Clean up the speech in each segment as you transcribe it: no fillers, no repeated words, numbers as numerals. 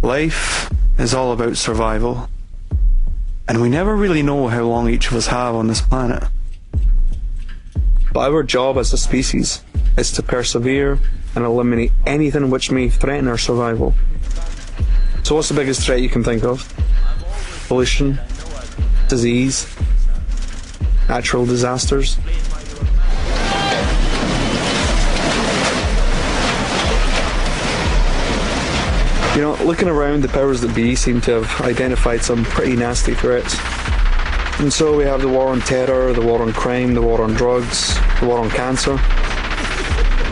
Life is all about survival, and we never really know how long each of us have on this planet. But our job as a species is to persevere and eliminate anything which may threaten our survival. So what's the biggest threat you can think of? Pollution, disease, natural disasters. You know, looking around, the powers that be seem to have identified some pretty nasty threats. And so we have the war on terror, the war on crime, the war on drugs, the war on cancer.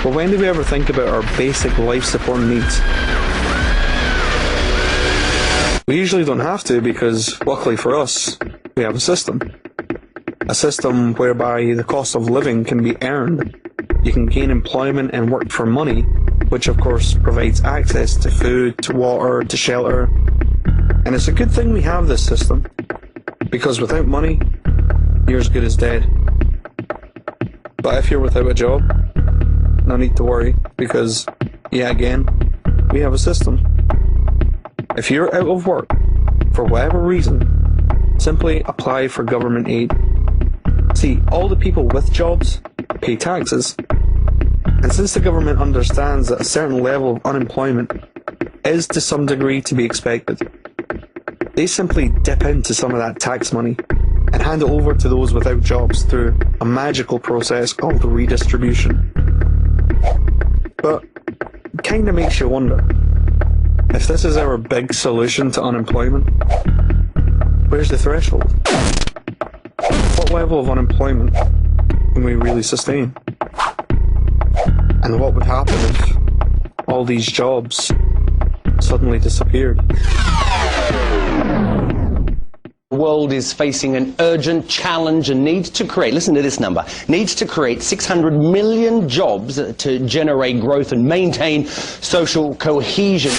But when do we ever think about our basic life support needs? We usually don't have to because, luckily for us, we have a system. A system whereby the cost of living can be earned. You can gain employment and work for money, which of course provides access to food, to water, to shelter. And it's a good thing we have this system, because without money, you're as good as dead. But if you're without a job, no need to worry, because, yeah, again, we have a system. If you're out of work, for whatever reason, simply apply for government aid. See, all the people with jobs pay taxes. And since the government understands that a certain level of unemployment is to some degree to be expected, they simply dip into some of that tax money and hand it over to those without jobs through a magical process called redistribution. But it kind of makes you wonder, if this is our big solution to unemployment, where's the threshold? What level of unemployment can we really sustain? And what would happen if all these jobs suddenly disappeared? The world is facing an urgent challenge and needs to create, listen to this number, needs to create 600 million jobs to generate growth and maintain social cohesion.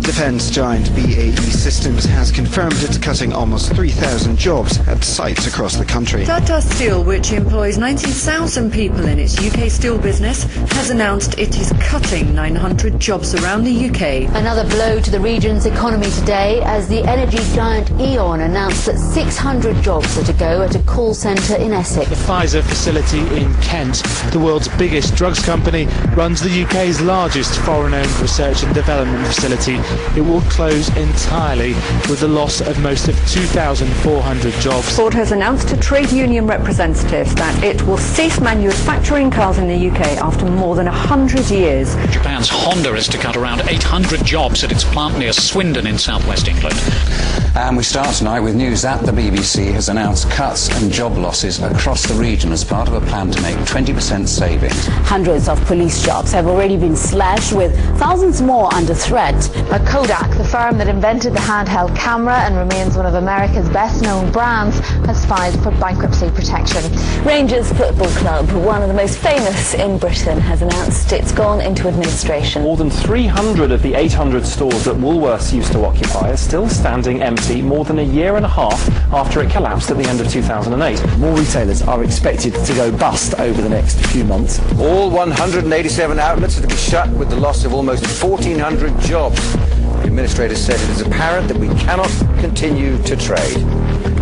Defence giant BAE Systems has confirmed it's cutting almost 3,000 jobs at sites across the country. Tata Steel, which employs 90,000 people in its UK steel business, has announced it is cutting 900 jobs around the UK. Another blow to the region's economy today as the energy giant E.ON announced that 600 jobs are to go at a call centre in Essex. The Pfizer facility in Kent, the world's biggest drugs company, runs the UK's largest foreign-owned research and development facility. It will close entirely with the loss of most of 2,400 jobs. Ford has announced to trade union representatives that it will cease manufacturing cars in the UK after more than 100 years. Japan's Honda is to cut around 800 jobs at its plant near Swindon in southwest England. And we start tonight with news that the BBC has announced cuts and job losses across the region as part of a plan to make 20% savings. Hundreds of police jobs have already been slashed, with thousands more under threat. Kodak, the firm that invented the handheld camera and remains one of America's best-known brands, has filed for bankruptcy protection. Rangers Football Club, one of the most famous in Britain, has announced it's gone into administration. More than 300 of the 800 stores that Woolworths used to occupy are still standing empty more than a year and a half after it collapsed at the end of 2008. More retailers are expected to go bust over the next few months. All 187 outlets are to be shut, with the loss of almost 1,400 jobs. The administrator said it is apparent that we cannot continue to trade.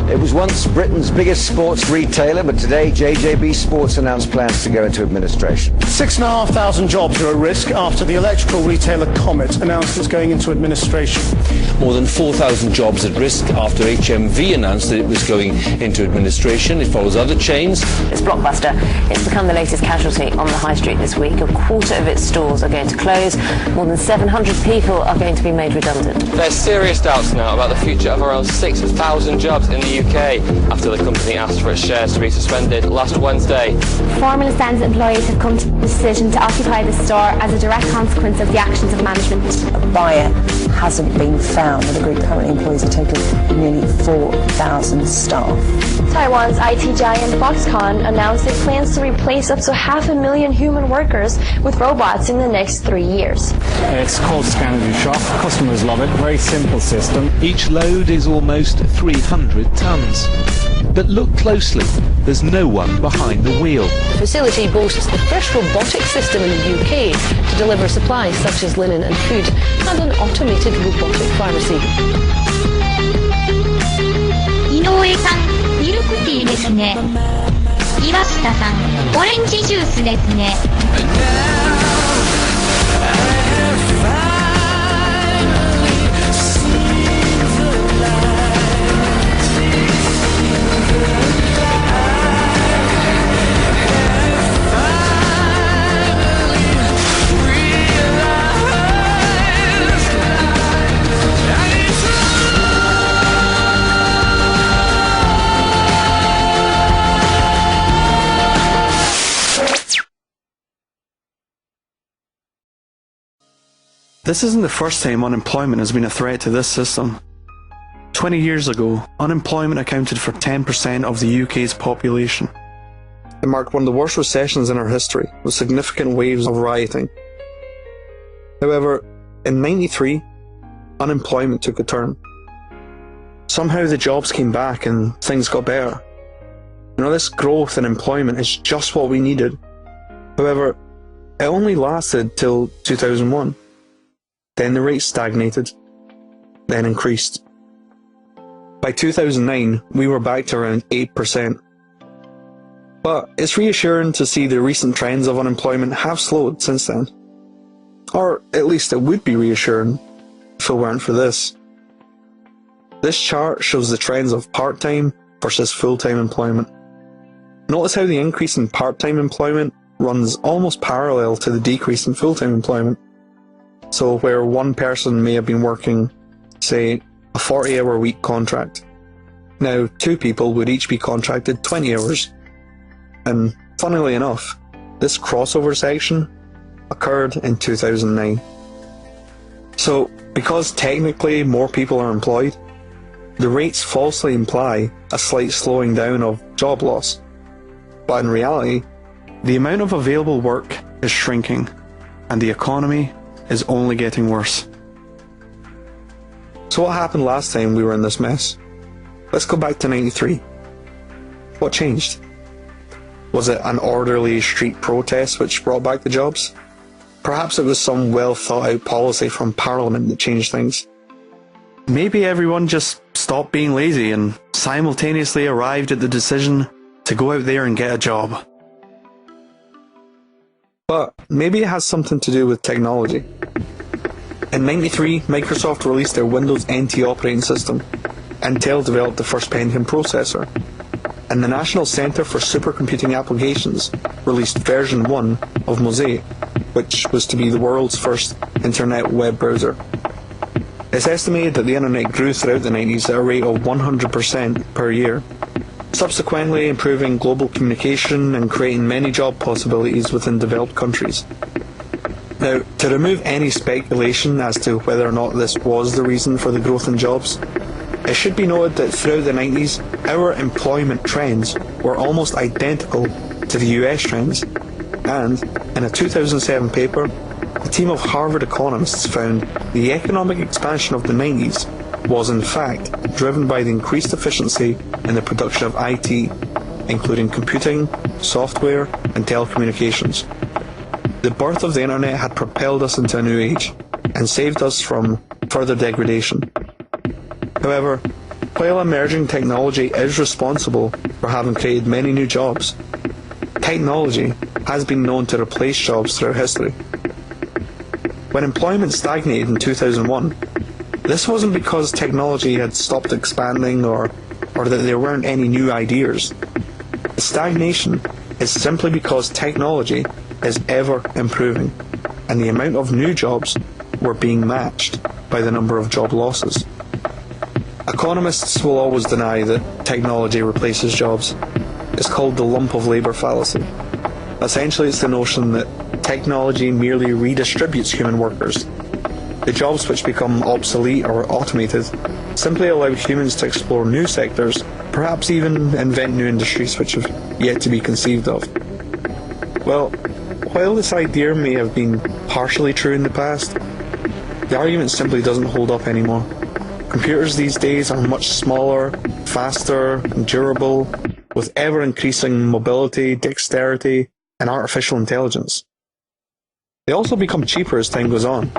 It was once Britain's biggest sports retailer, but today JJB Sports announced plans to go into administration. 6,500 jobs are at risk after the electrical retailer Comet announced it's going into administration. More than 4,000 jobs at risk after HMV announced that it was going into administration. It follows other chains. It's Blockbuster. It's become the latest casualty on the high street this week. A quarter of its stores are going to close. More than 700 people are going to be made redundant. There's serious doubts now about the future of around 6,000 jobs in the UK after the company asked for its shares to be suspended last Wednesday. Former Stands employees have come to the decision to occupy the store as a direct consequence of the actions of management. A buyer hasn't been found. The group currently employs a total of nearly 4,000 staff. Taiwan's IT giant Foxconn announced it plans to replace up to 500,000 human workers with robots in the next 3 years. It's called Scan and Do Shop. Customers love it. Very simple system. Each load is almost 300 tonnes. But look closely, there's no one behind the wheel. The facility boasts the first robotic system in the UK to deliver supplies such as linen and food, and an automated robotic pharmacy. 井上さん、ミルクティーですね。岩下さん、オレンジジュースですね。This isn't the first time unemployment has been a threat to this system. 20 years ago, unemployment accounted for 10% of the UK's population. It marked one of the worst recessions in our history, with significant waves of rioting. However, in '93, unemployment took a turn. Somehow the jobs came back and things got better. This growth in employment is just what we needed. However, it only lasted till 2001. Then the rate stagnated, then increased. By 2009, we were back to around 8%. But it's reassuring to see the recent trends of unemployment have slowed since then. Or at least it would be reassuring if it weren't for this. This chart shows the trends of part-time versus full-time employment. Notice how the increase in part-time employment runs almost parallel to the decrease in full-time employment. So where one person may have been working, say, a 40-hour week contract, now two people would each be contracted 20 hours. And funnily enough, this crossover section occurred in 2009. So because technically more people are employed, the rates falsely imply a slight slowing down of job loss. But in reality, the amount of available work is shrinking, and the economy is only getting worse. So what happened last time we were in this mess? Let's go back to '93. What changed? Was it an orderly street protest which brought back the jobs? Perhaps it was some well thought out policy from Parliament that changed things. Maybe everyone just stopped being lazy and simultaneously arrived at the decision to go out there and get a job. But maybe it has something to do with technology. In '93, Microsoft released their Windows NT operating system. Intel developed the first Pentium processor. And the National Centre for Supercomputing Applications released version 1 of Mosaic, which was to be the world's first internet web browser. It's estimated that the internet grew throughout the 90s at a rate of 100% per year, subsequently improving global communication and creating many job possibilities within developed countries. Now, to remove any speculation as to whether or not this was the reason for the growth in jobs, it should be noted that throughout the 90s, our employment trends were almost identical to the US trends, and in a 2007 paper, a team of Harvard economists found the economic expansion of the 90s was in fact driven by the increased efficiency in the production of IT, including computing, software, and telecommunications. The birth of the internet had propelled us into a new age and saved us from further degradation. However, while emerging technology is responsible for having created many new jobs, technology has been known to replace jobs throughout history. When employment stagnated in 2001, this wasn't because technology had stopped expanding or that there weren't any new ideas. The stagnation is simply because technology is ever improving, and the amount of new jobs were being matched by the number of job losses. Economists will always deny that technology replaces jobs. It's called the lump of labour fallacy. Essentially, it's the notion that technology merely redistributes human workers. The jobs which become obsolete or automated simply allow humans to explore new sectors, perhaps even invent new industries which have yet to be conceived of. Well, while this idea may have been partially true in the past, the argument simply doesn't hold up anymore. Computers these days are much smaller, faster, and durable, with ever-increasing mobility, dexterity, and artificial intelligence. They also become cheaper as time goes on.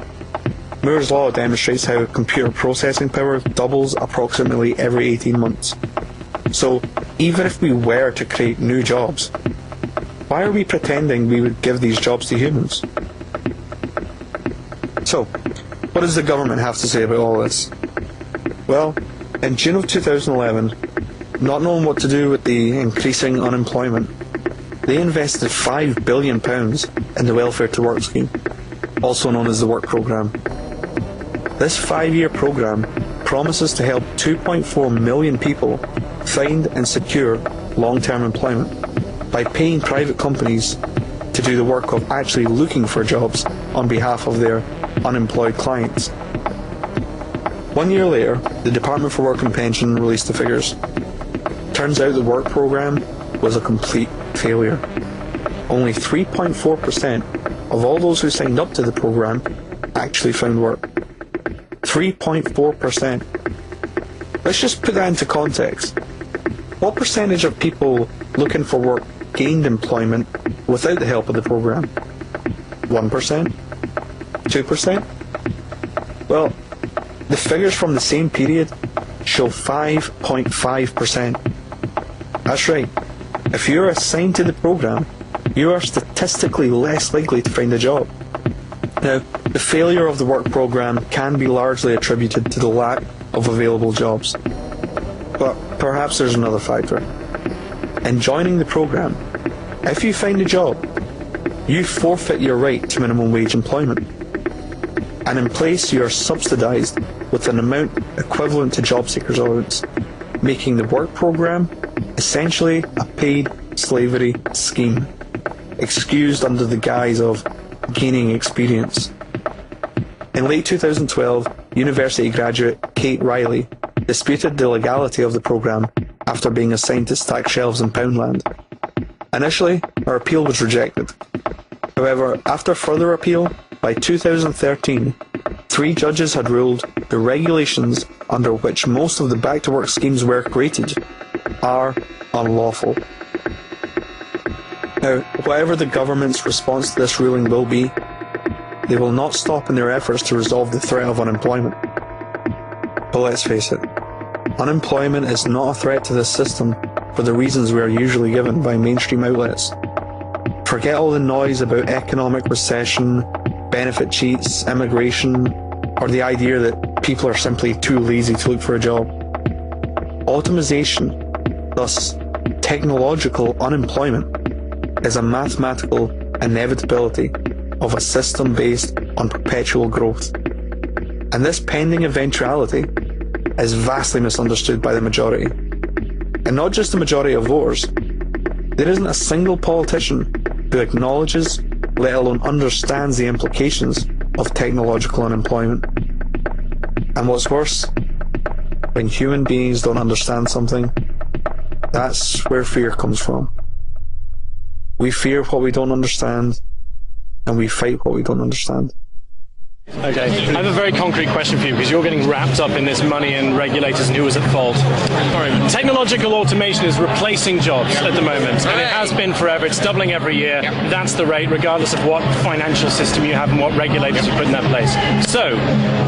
Moore's law demonstrates how computer processing power doubles approximately every 18 months. So, even if we were to create new jobs, why are we pretending we would give these jobs to humans? So, what does the government have to say about all this? Well, in June of 2011, not knowing what to do with the increasing unemployment, they invested £5 billion in the Welfare to Work scheme, also known as the Work Programme. This 5-year programme promises to help 2.4 million people find and secure long-term employment by paying private companies to do the work of actually looking for jobs on behalf of their unemployed clients. 1 year later, the Department for Work and Pension released the figures. Turns out the work programme was a complete failure. Only 3.4% of all those who signed up to the programme actually found work. 3.4%. Let's just put that into context. What percentage of people looking for work gained employment without the help of the programme? 1%? 2%? Well, the figures from the same period show 5.5%. That's right. If you're assigned to the programme, you are statistically less likely to find a job. Now, the failure of the work programme can be largely attributed to the lack of available jobs. But perhaps there's another factor. In joining the programme, if you find a job, you forfeit your right to minimum wage employment. And in place, you are subsidised with an amount equivalent to job seekers' allowance, making the work programme essentially a paid slavery scheme, excused under the guise of gaining experience. In late 2012, university graduate Kate Riley disputed the legality of the programme after being assigned to stack shelves in Poundland. Initially, her appeal was rejected. However, after further appeal, by 2013, 3 judges had ruled the regulations under which most of the back-to-work schemes were created are unlawful. Now, whatever the government's response to this ruling will be, they will not stop in their efforts to resolve the threat of unemployment. But let's face it, unemployment is not a threat to this system for the reasons we are usually given by mainstream outlets. Forget all the noise about economic recession, benefit cheats, immigration, or the idea that people are simply too lazy to look for a job. Automation, thus technological unemployment, is a mathematical inevitability of a system based on perpetual growth. And this pending eventuality is vastly misunderstood by the majority. And not just the majority of voters. There isn't a single politician who acknowledges, let alone understands the implications of technological unemployment. And what's worse, when human beings don't understand something, that's where fear comes from. We fear what we don't understand, and we fight what we don't understand. Okay, I have a very concrete question for you, because you're getting wrapped up in this money and regulators and who is at fault. Technological automation is replacing jobs at the moment, and it has been forever. It's doubling every year. That's the rate, regardless of what financial system you have and what regulators you put in that place. So,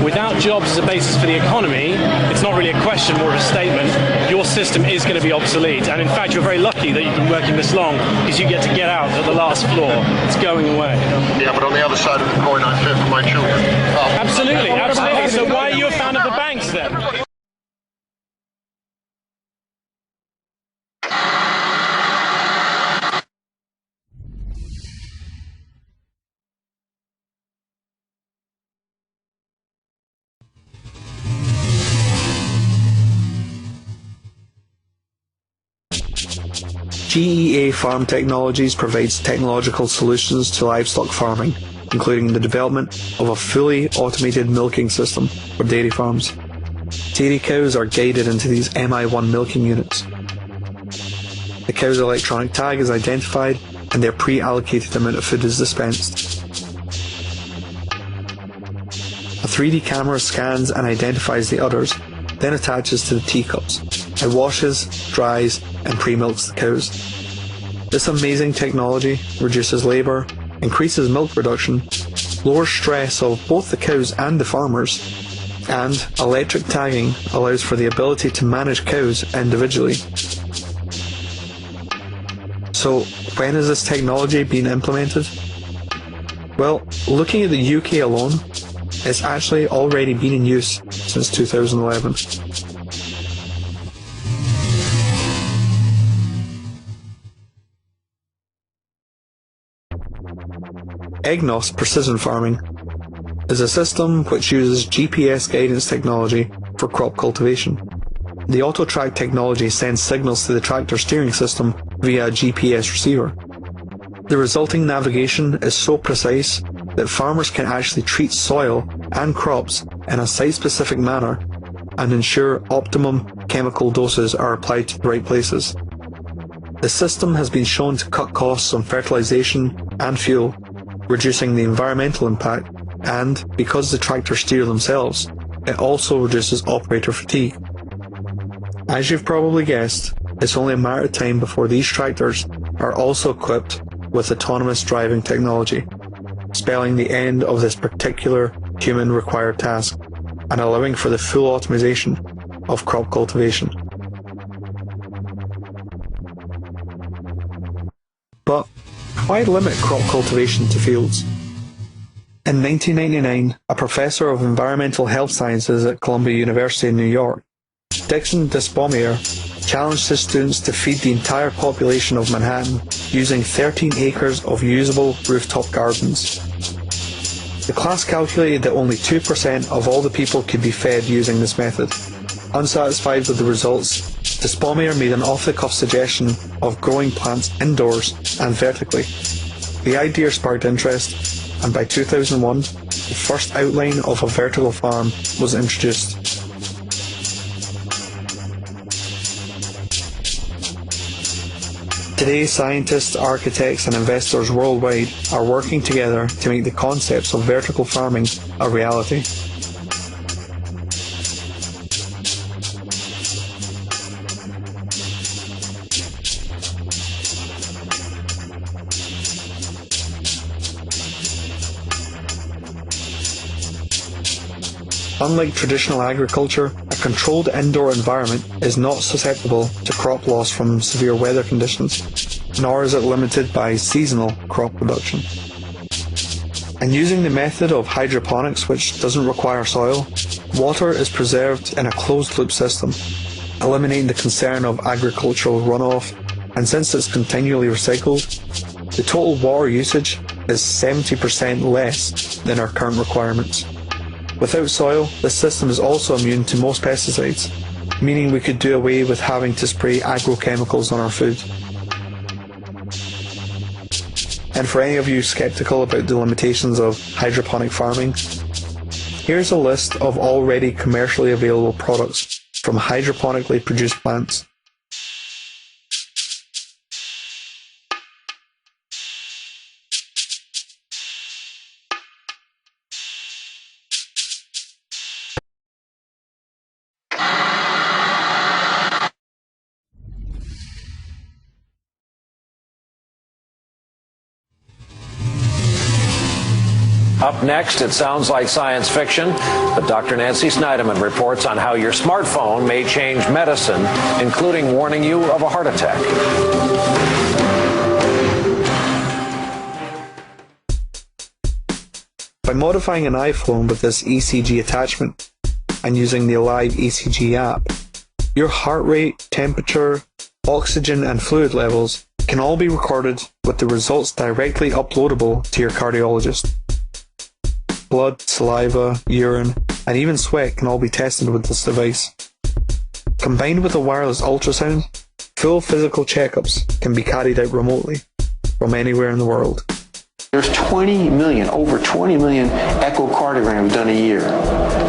without jobs as a basis for the economy, it's not really a question, more of a statement. Your system is going to be obsolete, and in fact, you're very lucky that you've been working this long, because you get to get out at the last floor. It's going away. Yeah, but on the other side of the coin, I fear for my children. Absolutely, absolutely. So why are you a fan of the banks then? GEA Farm Technologies provides technological solutions to livestock farming, including the development of a fully automated milking system for dairy farms. Dairy cows are guided into these MI1 milking units. The cow's electronic tag is identified and their pre-allocated amount of food is dispensed. A 3D camera scans and identifies the udders then attaches to the teacups. It washes, dries, and pre-milks the cows. This amazing technology reduces labour, increases milk production, lowers stress of both the cows and the farmers, and electric tagging allows for the ability to manage cows individually. So, when has this technology been implemented? Well, looking at the UK alone, it's actually already been in use since 2011. EGNOS Precision Farming is a system which uses GPS guidance technology for crop cultivation. The auto-track technology sends signals to the tractor steering system via a GPS receiver. The resulting navigation is so precise that farmers can actually treat soil and crops in a site-specific manner and ensure optimum chemical doses are applied to the right places. The system has been shown to cut costs on fertilization and fuel, reducing the environmental impact, and because the tractors steer themselves, it also reduces operator fatigue. As you've probably guessed, it's only a matter of time before these tractors are also equipped with autonomous driving technology, spelling the end of this particular human-required task and allowing for the full automation of crop cultivation. But why limit crop cultivation to fields? In 1999, a professor of environmental health sciences at Columbia University in New York, Dixon Despomier, challenged his students to feed the entire population of Manhattan using 13 acres of usable rooftop gardens. The class calculated that only 2% of all the people could be fed using this method. Unsatisfied with the results, Despomier made an off-the-cuff suggestion of growing plants indoors and vertically. The idea sparked interest, and by 2001, the first outline of a vertical farm was introduced. Today, scientists, architects and investors worldwide are working together to make the concepts of vertical farming a reality. Unlike traditional agriculture, a controlled indoor environment is not susceptible to crop loss from severe weather conditions, nor is it limited by seasonal crop production. And using the method of hydroponics, which doesn't require soil, water is preserved in a closed-loop system, eliminating the concern of agricultural runoff, and since it's continually recycled, the total water usage is 70% less than our current requirements. Without soil, this system is also immune to most pesticides, meaning we could do away with having to spray agrochemicals on our food. And for any of you skeptical about the limitations of hydroponic farming, here's a list of already commercially available products from hydroponically produced plants. Up next, it sounds like science fiction, but Dr. Nancy Snyderman reports on how your smartphone may change medicine, including warning you of a heart attack. By modifying an iPhone with this ECG attachment and using the Alive ECG app, your heart rate, temperature, oxygen and fluid levels can all be recorded with the results directly uploadable to your cardiologist. Blood, saliva, urine, and even sweat can all be tested with this device. Combined with a wireless ultrasound, full physical checkups can be carried out remotely from anywhere in the world. There's 20 million, over 20 million echocardiograms done a year.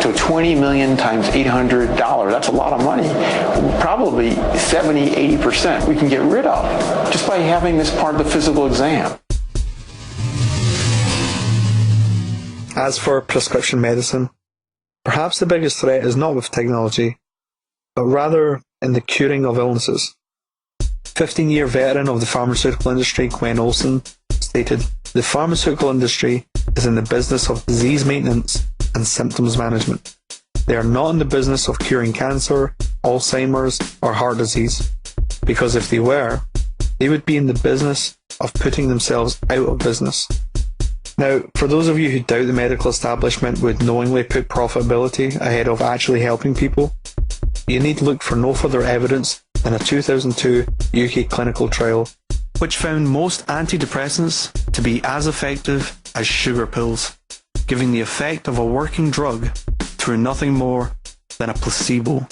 So 20 million times $800, that's a lot of money. Probably 70, 80% we can get rid of just by having this part of the physical exam. As for prescription medicine, perhaps the biggest threat is not with technology, but rather in the curing of illnesses. 15-year veteran of the pharmaceutical industry, Gwen Olson, stated, "The pharmaceutical industry is in the business of disease maintenance and symptoms management. They are not in the business of curing cancer, Alzheimer's, or heart disease, because if they were, they would be in the business of putting themselves out of business." Now, for those of you who doubt the medical establishment would knowingly put profitability ahead of actually helping people, you need look for no further evidence than a 2002 UK clinical trial, which found most antidepressants to be as effective as sugar pills, giving the effect of a working drug through nothing more than a placebo.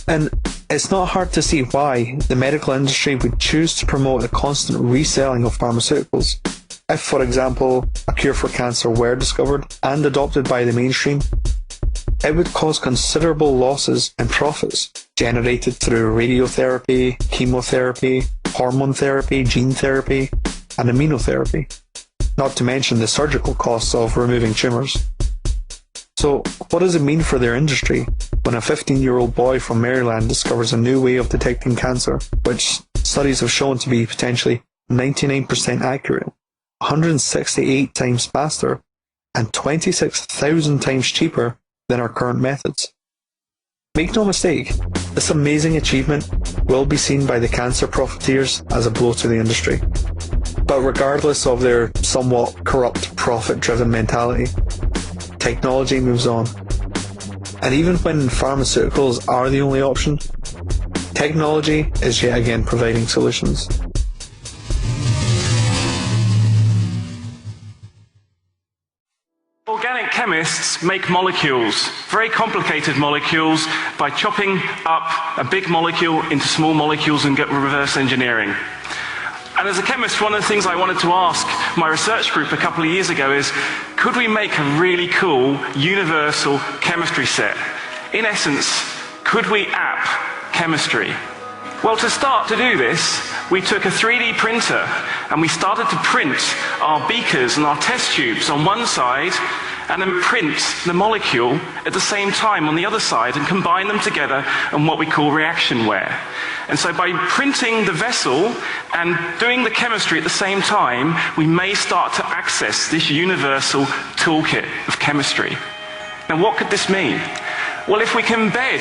And it's not hard to see why the medical industry would choose to promote the constant reselling of pharmaceuticals. If, for example, a cure for cancer were discovered and adopted by the mainstream, it would cause considerable losses in profits generated through radiotherapy, chemotherapy, hormone therapy, gene therapy, and immunotherapy, not to mention the surgical costs of removing tumours. So, what does it mean for their industry when a 15-year-old boy from Maryland discovers a new way of detecting cancer, which studies have shown to be potentially 99% accurate, 168 times faster, and 26,000 times cheaper than our current methods? Make no mistake, this amazing achievement will be seen by the cancer profiteers as a blow to the industry. But regardless of their somewhat corrupt, profit-driven mentality, technology moves on. And even when pharmaceuticals are the only option, technology is yet again providing solutions. Organic chemists make molecules, very complicated molecules, by chopping up a big molecule into small molecules and get reverse engineering. And as a chemist, one of the things I wanted to ask my research group a couple of years ago is, could we make a really cool universal chemistry set? In essence, could we app chemistry? Well, to start to do this, we took a 3D printer and we started to print our beakers and our test tubes on one side and then print the molecule at the same time on the other side and combine them together in what we call reactionware. And so by printing the vessel and doing the chemistry at the same time, we may start to access this universal toolkit of chemistry. Now, what could this mean? Well, if we can embed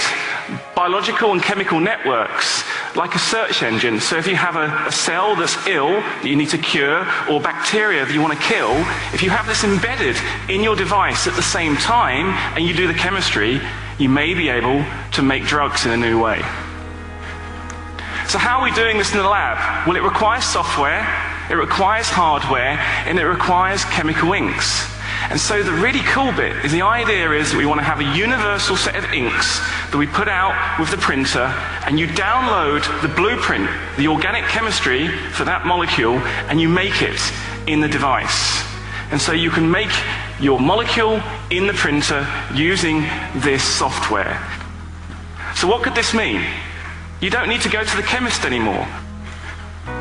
biological and chemical networks like a search engine, so if you have a cell that's ill that you need to cure, or bacteria that you want to kill, if you have this embedded in your device at the same time and you do the chemistry, you may be able to make drugs in a new way. So how are we doing this in the lab? Well, it requires software, it requires hardware, and it requires chemical inks. And so the really cool bit is the idea is that we want to have a universal set of inks that we put out with the printer, and you download the blueprint, the organic chemistry for that molecule, and you make it in the device. And so you can make your molecule in the printer using this software. So what could this mean? You don't need to go to the chemist anymore.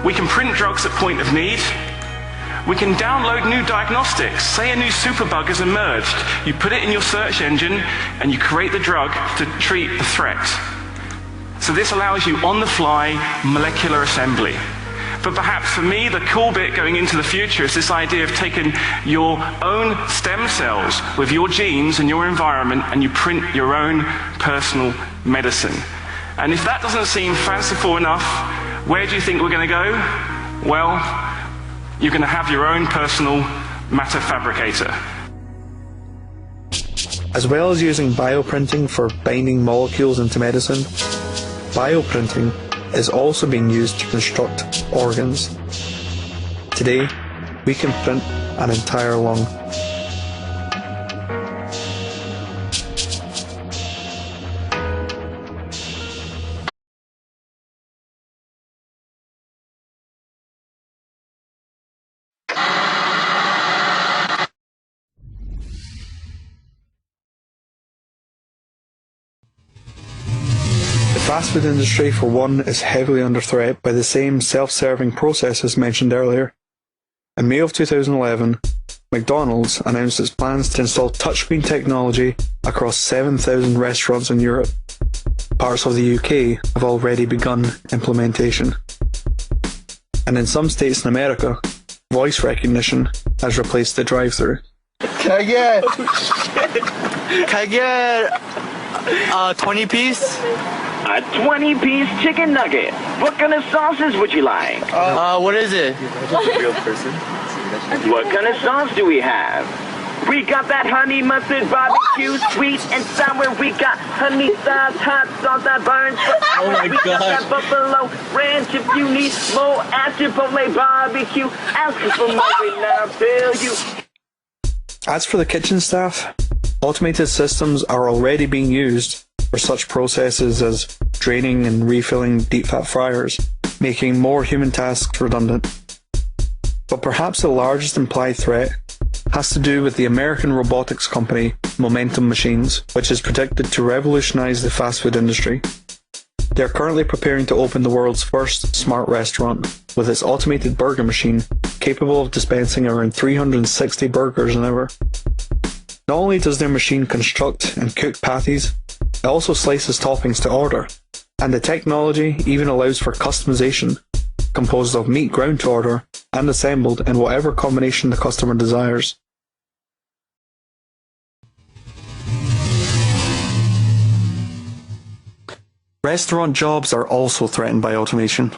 We can print drugs at point of need. We can download new diagnostics. Say a new superbug has emerged. You put it in your search engine and you create the drug to treat the threat. So this allows you on-the-fly molecular assembly. But perhaps for me, the cool bit going into the future is this idea of taking your own stem cells with your genes and your environment, and you print your own personal medicine. And if that doesn't seem fanciful enough, where do you think we're going to go? Well, you're going to have your own personal matter fabricator. As well as using bioprinting for binding molecules into medicine, bioprinting is also being used to construct organs. Today, we can print an entire lung. The fast food industry, for one, is heavily under threat by the same self-serving processes mentioned earlier. In May of 2011, McDonald's announced its plans to install touchscreen technology across 7,000 restaurants in Europe. parts of the UK have already begun implementation. And in some states in America, voice recognition has replaced the drive-thru. Can I get a 20-piece? A 20-piece chicken nugget. What kind of sauces would you like? What is it? Real person. What kind of sauce do we have? We got that honey mustard barbecue, sweet and sour. We got honey sauce, hot sauce that burns for hours. We got that buffalo ranch if you need more at Chipotle barbecue. Ask us for more and I'll tell you. As for the kitchen staff, automated systems are already being used for such processes as draining and refilling deep fat fryers, making more human tasks redundant. But perhaps the largest implied threat has to do with the American robotics company Momentum Machines, which is predicted to revolutionize the fast food industry. They are currently preparing to open the world's first smart restaurant, with its automated burger machine capable of dispensing around 360 burgers an hour. Not only does their machine construct and cook patties, it also slices toppings to order, and the technology even allows for customization, composed of meat ground to order and assembled in whatever combination the customer desires. Restaurant jobs are also threatened by automation.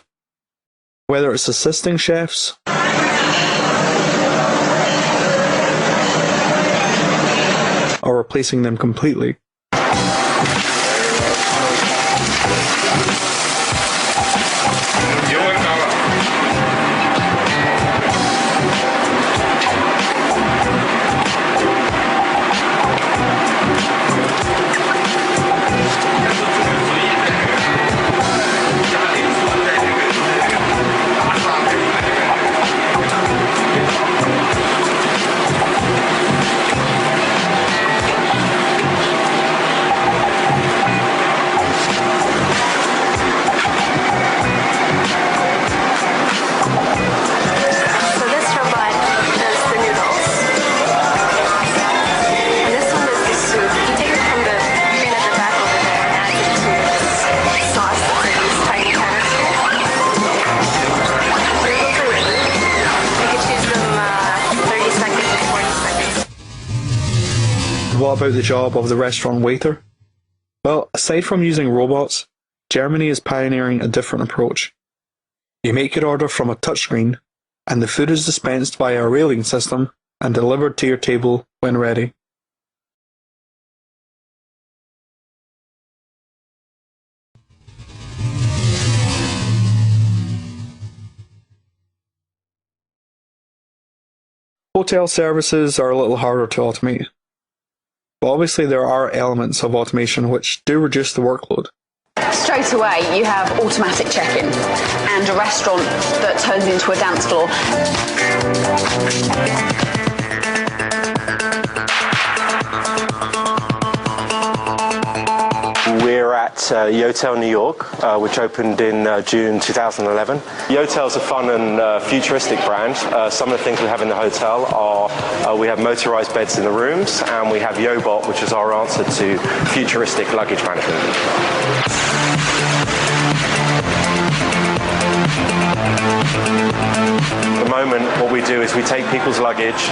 Whether it's assisting chefs, or replacing them completely. What about the job of the restaurant waiter? Well, aside from using robots, Germany is pioneering a different approach. You make your order from a touchscreen, and the food is dispensed via a railing system and delivered to your table when ready. Hotel services are a little harder to automate. But obviously there are elements of automation which do reduce the workload. Straight away you have automatic check-in and a restaurant that turns into a dance floor. We're at Yotel New York, which opened in June 2011. Yotel's a fun and futuristic brand. Some of the things we have in the hotel are we have motorized beds in the rooms, and we have Yobot, which is our answer to futuristic luggage management. At the moment, what we do is we take people's luggage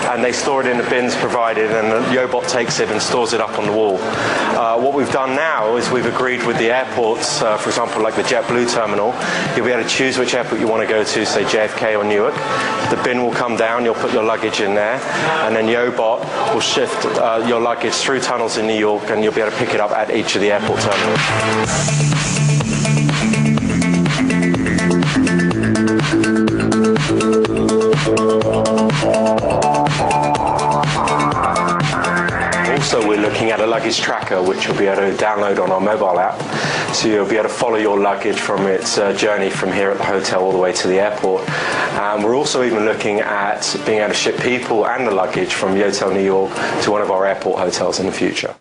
and they store it in the bins provided, and the Yobot takes it and stores it up on the wall. What we've done now is we've agreed with the airports, for example, like the JetBlue terminal, you'll be able to choose which airport you want to go to, say JFK or Newark. The bin will come down, you'll put your luggage in there, and then Yobot will shift your luggage through tunnels in New York, and you'll be able to pick it up at each of the airport terminals. Also, we're looking at a luggage tracker which you'll be able to download on our mobile app, so you'll be able to follow your luggage from its journey from here at the hotel all the way to the airport. We're also even looking at being able to ship people and the luggage from Yotel New York to one of our airport hotels in the future.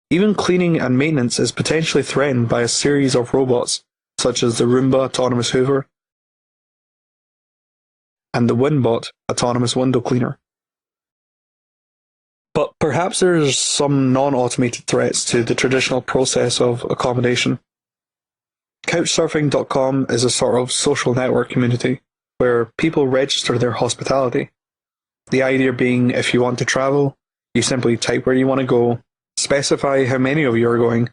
Even cleaning and maintenance is potentially threatened by a series of robots, such as the Roomba autonomous Hoover and the Winbot autonomous window cleaner. But perhaps there's some non-automated threats to the traditional process of accommodation. Couchsurfing.com is a sort of social network community where people register their hospitality. The idea being, if you want to travel, you simply type where you want to go, specify how many of you are going,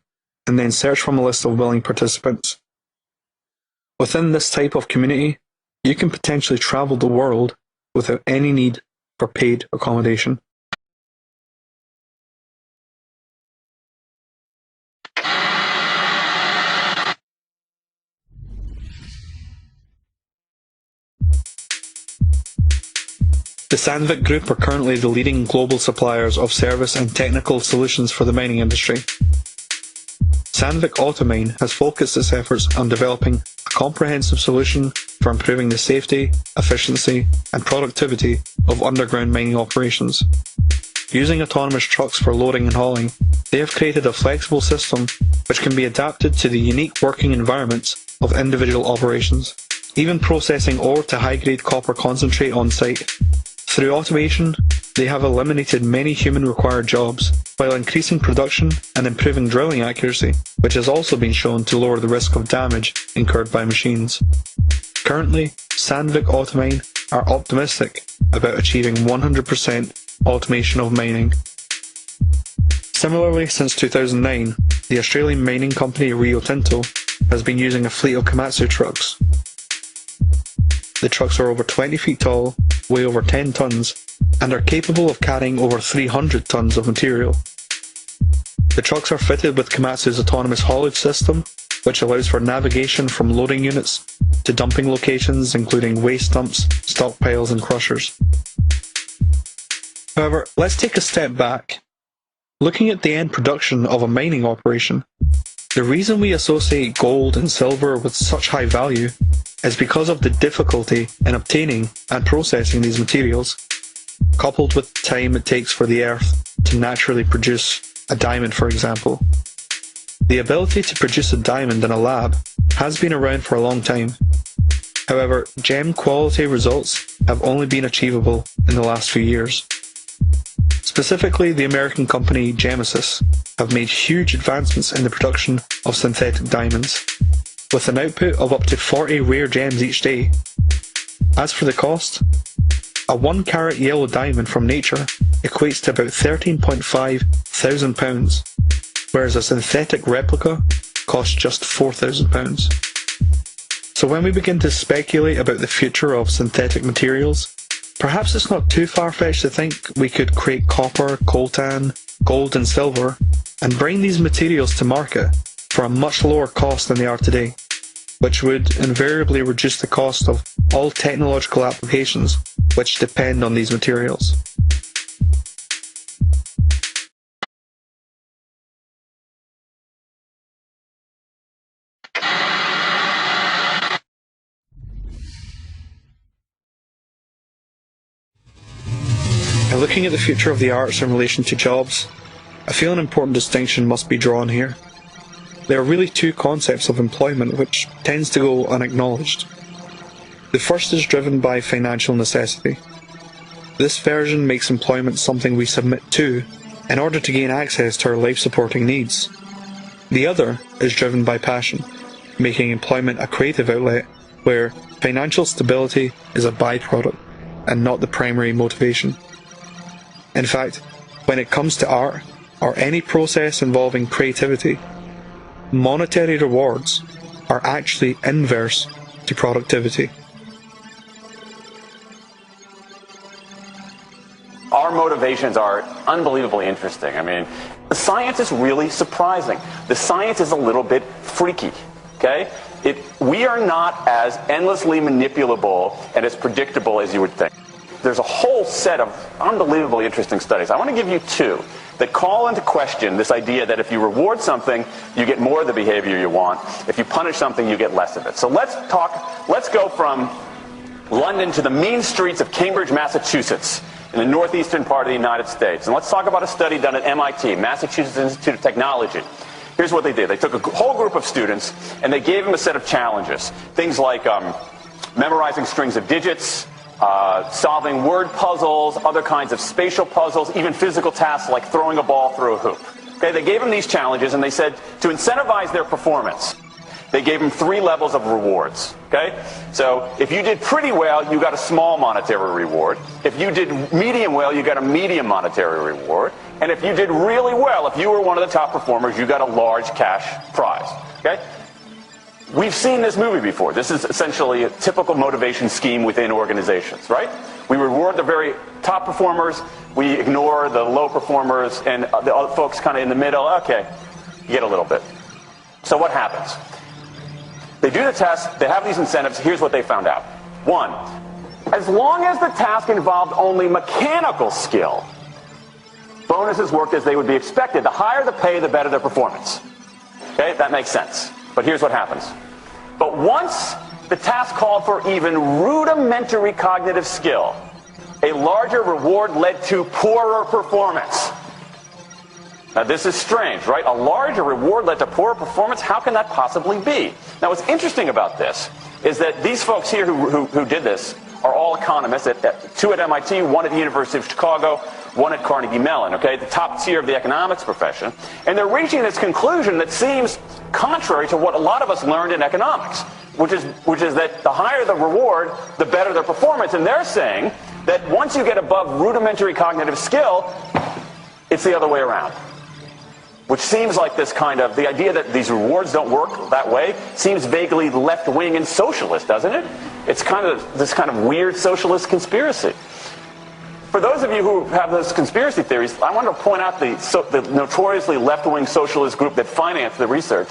and then search from a list of willing participants. Within this type of community, you can potentially travel the world without any need for paid accommodation. The Sandvik Group are currently the leading global suppliers of service and technical solutions for the mining industry. Sandvik Automine has focused its efforts on developing a comprehensive solution for improving the safety, efficiency, and productivity of underground mining operations. Using autonomous trucks for loading and hauling, they have created a flexible system which can be adapted to the unique working environments of individual operations, even processing ore to high-grade copper concentrate on site. Through automation, they have eliminated many human-required jobs, while increasing production and improving drilling accuracy, which has also been shown to lower the risk of damage incurred by machines. Currently, Sandvik Automine are optimistic about achieving 100% automation of mining. Similarly, since 2009, the Australian mining company Rio Tinto has been using a fleet of Komatsu trucks. The trucks are over 20 feet tall, weigh over 10 tons, and are capable of carrying over 300 tons of material. The trucks are fitted with Komatsu's autonomous haulage system, which allows for navigation from loading units to dumping locations including waste dumps, stockpiles and crushers. However, let's take a step back. Looking at the end production of a mining operation, the reason we associate gold and silver with such high value is because of the difficulty in obtaining and processing these materials, coupled with the time it takes for the earth to naturally produce a diamond, for example. The ability to produce a diamond in a lab has been around for a long time. However, gem quality results have only been achievable in the last few years. Specifically, the American company Genesis have made huge advancements in the production of synthetic diamonds, with an output of up to 40 rare gems each day. As for the cost, a 1 carat yellow diamond from nature equates to about £13,500, whereas a synthetic replica costs just £4,000. So when we begin to speculate about the future of synthetic materials, perhaps it's not too far-fetched to think we could create copper, coltan, gold and silver, and bring these materials to market for a much lower cost than they are today, which would invariably reduce the cost of all technological applications which depend on these materials. Now, looking at the future of the arts in relation to jobs, I feel an important distinction must be drawn here. There are really two concepts of employment which tends to go unacknowledged. The first is driven by financial necessity. This version makes employment something we submit to in order to gain access to our life-supporting needs. The other is driven by passion, making employment a creative outlet where financial stability is a byproduct and not the primary motivation. In fact, when it comes to art, or any process involving creativity, monetary rewards are actually inverse to productivity. Our motivations are unbelievably interesting. I mean, the science is really surprising. The science is a little bit freaky, okay? We are not as endlessly manipulable and as predictable as you would think. There's a whole set of unbelievably interesting studies. I want to give you two that call into question this idea that if you reward something, you get more of the behavior you want. If you punish something, you get less of it. So let's go from London to the mean streets of Cambridge, Massachusetts, in the northeastern part of the United States. And let's talk about a study done at MIT, Massachusetts Institute of Technology. Here's what they did. They took a whole group of students and they gave them a set of challenges. Things like memorizing strings of digits, solving word puzzles, other kinds of spatial puzzles, even physical tasks like throwing a ball through a hoop. Okay, they gave them these challenges, and they said to incentivize their performance, they gave them 3 levels of rewards. Okay, so if you did pretty well, you got a small monetary reward. If you did medium well, you got a medium monetary reward. And if you did really well, if you were one of the top performers, you got a large cash prize. Okay. We've seen this movie before. This is essentially a typical motivation scheme within organizations, right? We reward the very top performers, we ignore the low performers, and the other folks kind of in the middle. Okay, you get a little bit. So what happens? They do the test, they have these incentives. Here's what they found out. 1, as long as the task involved only mechanical skill, bonuses worked as they would be expected. The higher the pay, the better the performance. Okay, that makes sense. But here's what happens. But once the task called for even rudimentary cognitive skill, a larger reward led to poorer performance. Now this is strange, right? A larger reward led to poorer performance? How can that possibly be? Now what's interesting about this is that these folks here who did this are all economists, 2 at MIT, 1 at the University of Chicago, 1 at Carnegie Mellon, okay, the top tier of the economics profession. And they're reaching this conclusion that seems contrary to what a lot of us learned in economics, which is that the higher the reward, the better the performance. And they're saying that once you get above rudimentary cognitive skill, it's the other way around. Which seems like this kind of, the idea that these rewards don't work that way seems vaguely left-wing and socialist, doesn't it? It's kind of this kind of weird socialist conspiracy. For those of you who have those conspiracy theories, I want to point out the notoriously left-wing socialist group that financed the research,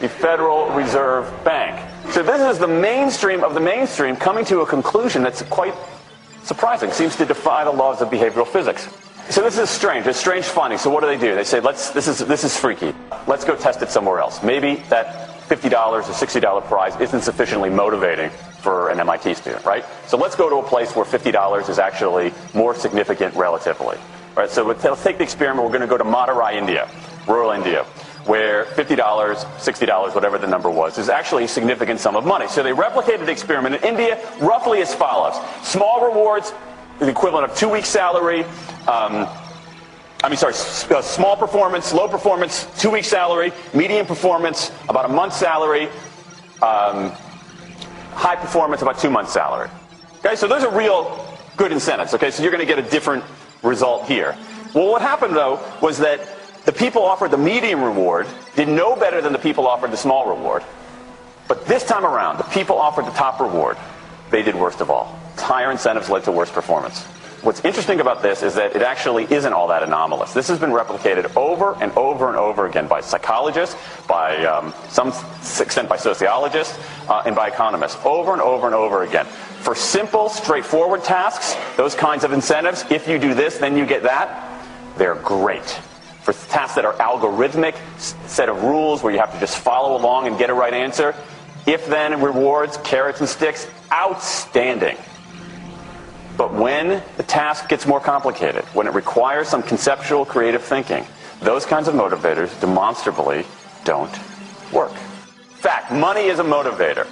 the Federal Reserve Bank. So this is the mainstream of the mainstream coming to a conclusion that's quite surprising, seems to defy the laws of behavioral physics. So this is strange. It's strange finding. So what do? They say, this is freaky. Let's go test it somewhere else. Maybe that $50 or $60 prize isn't sufficiently motivating for an MIT student, right? So let's go to a place where $50 is actually more significant relatively. Right? So let's take the experiment. We're going to go to Madurai, India, rural India, where $50, $60, whatever the number was, is actually a significant sum of money. So they replicated the experiment in India roughly as follows. Small rewards, the equivalent of 2 weeks' salary. Small performance, low performance, 2 weeks' salary. Medium performance, about a month's salary. High performance, about 2 months' salary. Okay, so those are real good incentives. Okay, so you're going to get a different result here. Well, what happened though was that the people offered the medium reward did no better than the people offered the small reward. But this time around, the people offered the top reward. They did worst of all. Higher incentives led to worse performance. What's interesting about this is that it actually isn't all that anomalous. This has been replicated over and over and over again by psychologists, by some extent by sociologists, and by economists, over and over and over again. For simple, straightforward tasks, those kinds of incentives, if you do this, then you get that, they're great. For tasks that are algorithmic, set of rules where you have to just follow along and get a right answer, if-then rewards, carrots and sticks, outstanding. But when the task gets more complicated, when it requires some conceptual creative thinking, those kinds of motivators demonstrably don't work. In fact, money is a motivator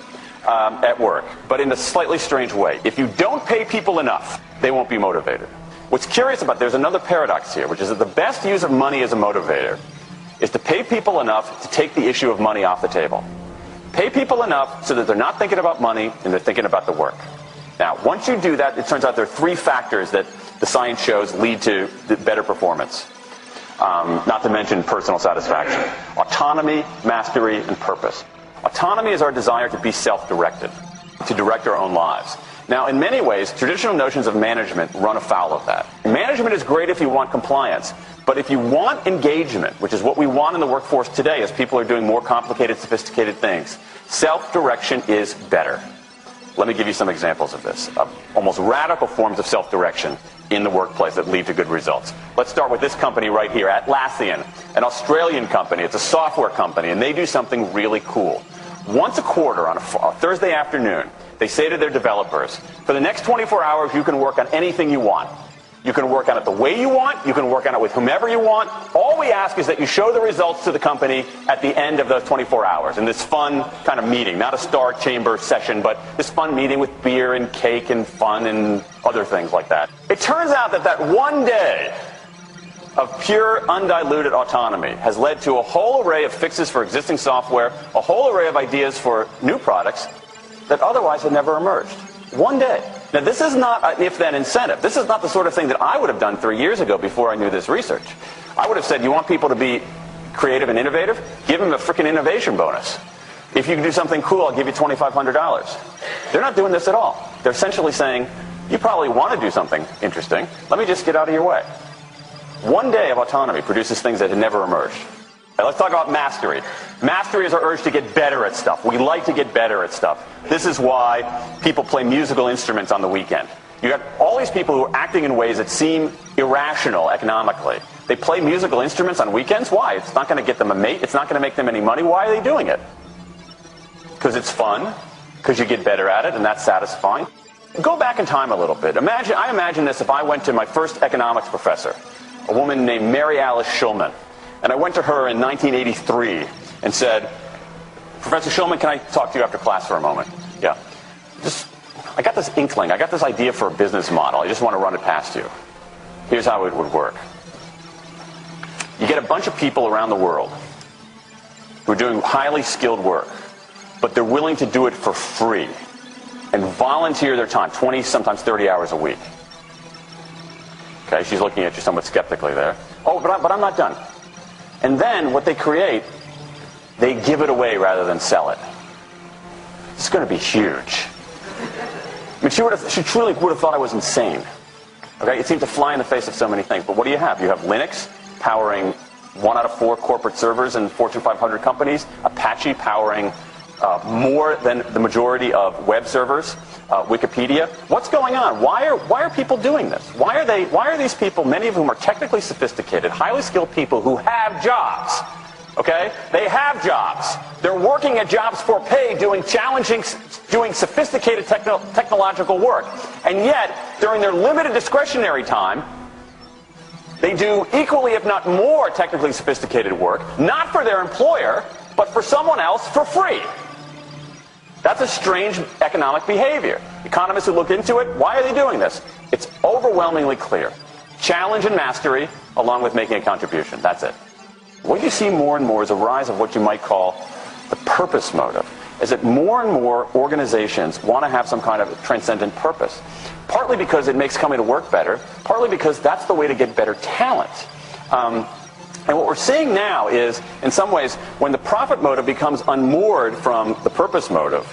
at work, but in a slightly strange way. If you don't pay people enough, they won't be motivated. What's curious about, there's another paradox here, which is that the best use of money as a motivator is to pay people enough to take the issue of money off the table. Pay people enough so that they're not thinking about money and they're thinking about the work. Now, once you do that, it turns out there are 3 factors that the science shows lead to better performance. Not to mention personal satisfaction. Autonomy, mastery, and purpose. Autonomy is our desire to be self-directed, to direct our own lives. Now, in many ways, traditional notions of management run afoul of that. Management is great if you want compliance, but if you want engagement, which is what we want in the workforce today as people are doing more complicated, sophisticated things, self-direction is better. Let me give you some examples of this, almost radical forms of self-direction in the workplace that lead to good results. Let's start with this company right here, Atlassian, an Australian company. It's a software company, and they do something really cool. Once a quarter on a Thursday afternoon, they say to their developers, for the next 24 hours, you can work on anything you want. You can work on it the way you want. You can work on it with whomever you want. All we ask is that you show the results to the company at the end of those 24 hours in this fun kind of meeting, not a star chamber session, but this fun meeting with beer and cake and fun and other things like that. It turns out that that one day of pure, undiluted autonomy has led to a whole array of fixes for existing software, a whole array of ideas for new products that otherwise had never emerged. One day. Now, this is not an if-then incentive. This is not the sort of thing that I would have done 3 years ago before I knew this research. I would have said, you want people to be creative and innovative? Give them a freaking innovation bonus. If you can do something cool, I'll give you $2,500. They're not doing this at all. They're essentially saying, you probably want to do something interesting. Let me just get out of your way. One day of autonomy produces things that had never emerged. Now, let's talk about mastery. Mastery is our urge to get better at stuff. We like to get better at stuff. This is why people play musical instruments on the weekend. You got all these people who are acting in ways that seem irrational economically. They play musical instruments on weekends. Why? It's not going to get them a mate. It's not going to make them any money. Why are they doing it? Because it's fun. Because you get better at it, and that's satisfying. Go back in time a little bit. I imagine this if I went to my first economics professor, a woman named Mary Alice Schulman. And I went to her in 1983 and said, Professor Schulman, can I talk to you after class for a moment? Yeah. I got this inkling. I got this idea for a business model. I just want to run it past you. Here's how it would work. You get a bunch of people around the world who are doing highly skilled work, but they're willing to do it for free and volunteer their time, 20, sometimes 30 hours a week. Okay, she's looking at you somewhat skeptically there. Oh, but I'm not done. And then what they create, they give it away rather than sell it. It's going to be huge. I mean, she truly would have thought I was insane. Okay, it seemed to fly in the face of so many things. But what do you have? You have Linux powering 1 out of 4 corporate servers in Fortune 500 companies. Apache powering more than the majority of web servers. Wikipedia. What's going on? Why are people doing this? Why are these people, many of whom are technically sophisticated, highly skilled people who have jobs? Okay? They have jobs. They're working at jobs for pay, doing sophisticated technological work. And yet, during their limited discretionary time, they do equally, if not more, technically sophisticated work, not for their employer, but for someone else for free. That's a strange economic behavior. Economists who look into it, why are they doing this? It's overwhelmingly clear. Challenge and mastery, along with making a contribution. That's it. What you see more and more is a rise of what you might call the purpose motive. Is that more and more organizations want to have some kind of transcendent purpose. Partly because it makes coming to work better, partly because that's the way to get better talent. And what we're seeing now is, in some ways, when the profit motive becomes unmoored from the purpose motive,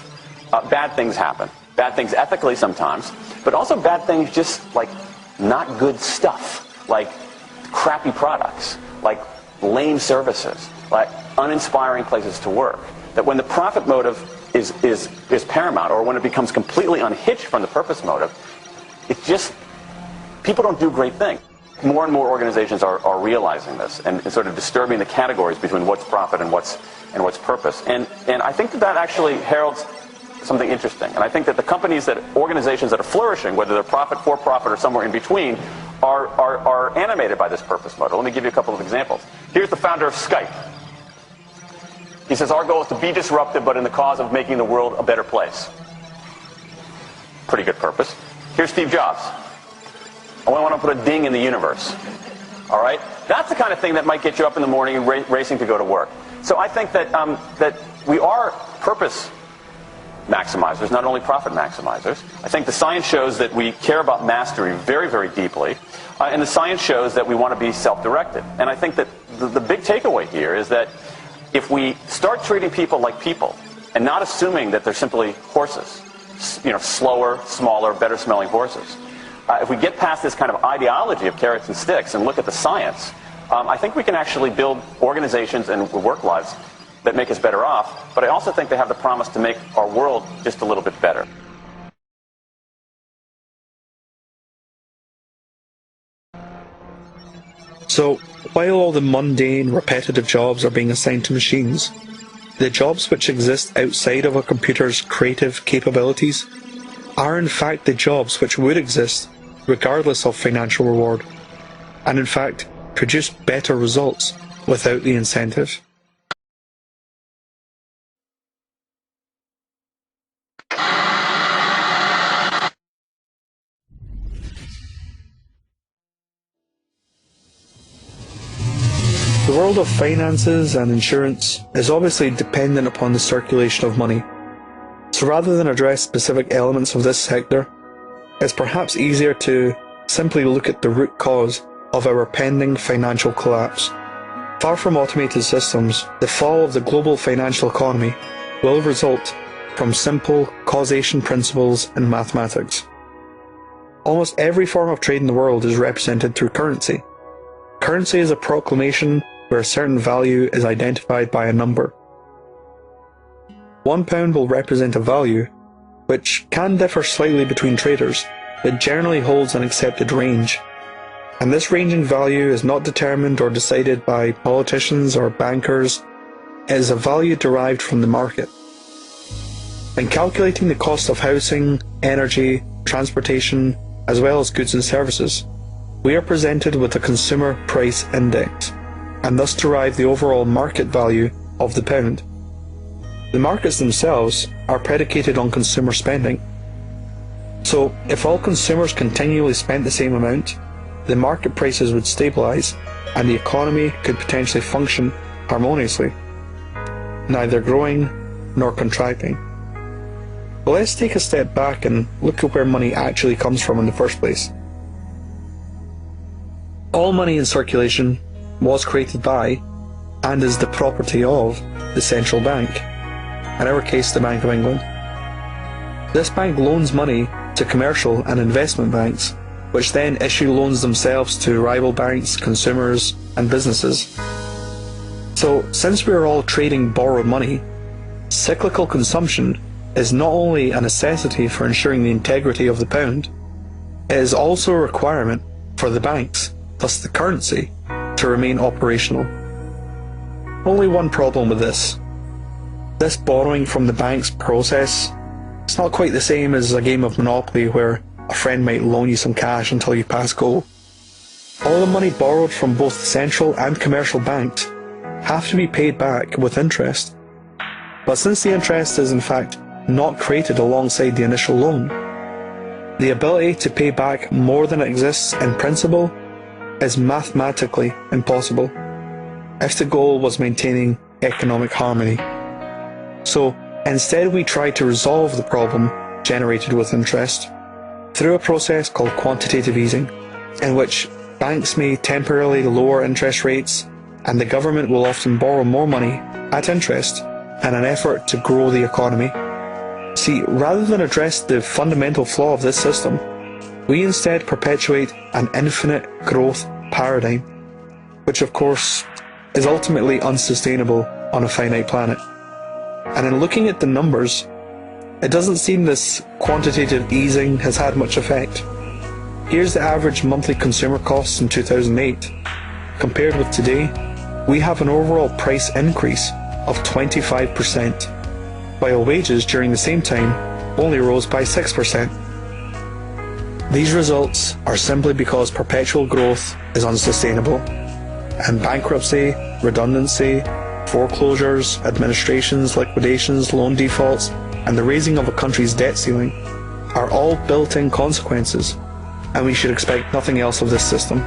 bad things happen. Bad things ethically sometimes, but also bad things just like not good stuff, like crappy products, like lame services, like uninspiring places to work. That when the profit motive is paramount, or when it becomes completely unhitched from the purpose motive, it just, people don't do great things. More and more organizations are realizing this and sort of disturbing the categories between what's profit and what's purpose. And I think that actually heralds something interesting. And I think that the organizations that are flourishing, whether they're profit, for profit, or somewhere in between, are animated by this purpose motive. Let me give you a couple of examples. Here's the founder of Skype. He says, our goal is to be disruptive, but in the cause of making the world a better place. Pretty good purpose. Here's Steve Jobs. I want to put a ding in the universe. All right? That's the kind of thing that might get you up in the morning and racing to go to work. So I think that that we are purpose maximizers, not only profit maximizers. I think the science shows that we care about mastery very, very deeply. And the science shows that we want to be self-directed. And I think that the big takeaway here is that if we start treating people like people and not assuming that they're simply horses, slower, smaller, better-smelling horses, if we get past this kind of ideology of carrots and sticks and look at the science, I think we can actually build organizations and work lives that make us better off, but I also think they have the promise to make our world just a little bit better. So, while all the mundane, repetitive jobs are being assigned to machines, the jobs which exist outside of a computer's creative capabilities are in fact the jobs which would exist regardless of financial reward, and in fact produce better results without the incentive. The world of finances and insurance is obviously dependent upon the circulation of money. So rather than address specific elements of this sector, it's perhaps easier to simply look at the root cause of our pending financial collapse. Far from automated systems, the fall of the global financial economy will result from simple causation principles in mathematics. Almost every form of trade in the world is represented through currency. Currency is a proclamation where a certain value is identified by a number. £1 will represent a value, which can differ slightly between traders, but generally holds an accepted range. And this ranging value is not determined or decided by politicians or bankers. It is a value derived from the market. In calculating the cost of housing, energy, transportation, as well as goods and services, we are presented with a consumer price index, and thus derive the overall market value of the pound. The markets themselves are predicated on consumer spending. So, if all consumers continually spent the same amount, the market prices would stabilise and the economy could potentially function harmoniously, neither growing nor contracting. But let's take a step back and look at where money actually comes from in the first place. All money in circulation was created by and is the property of the central bank, in our case the Bank of England. This bank loans money to commercial and investment banks, which then issue loans themselves to rival banks, consumers and businesses. So since we are all trading borrowed money, cyclical consumption is not only a necessity for ensuring the integrity of the pound, it is also a requirement for the banks, thus the currency, to remain operational. Only one problem with this. This borrowing from the bank's process, it's not quite the same as a game of Monopoly where a friend might loan you some cash until you pass go. All the money borrowed from both the central and commercial banks have to be paid back with interest. But since the interest is in fact not created alongside the initial loan, the ability to pay back more than exists in principle is mathematically impossible if the goal was maintaining economic harmony. So instead we try to resolve the problem generated with interest through a process called quantitative easing, in which banks may temporarily lower interest rates and the government will often borrow more money at interest in an effort to grow the economy. See, rather than address the fundamental flaw of this system, we instead perpetuate an infinite growth paradigm, which of course is ultimately unsustainable on a finite planet. And in looking at the numbers, it doesn't seem this quantitative easing has had much effect. Here's the average monthly consumer costs in 2008. Compared with today, we have an overall price increase of 25%, while wages during the same time only rose by 6%. These results are simply because perpetual growth is unsustainable, and bankruptcy, redundancy, foreclosures, administrations, liquidations, loan defaults, and the raising of a country's debt ceiling are all built-in consequences, and we should expect nothing else of this system.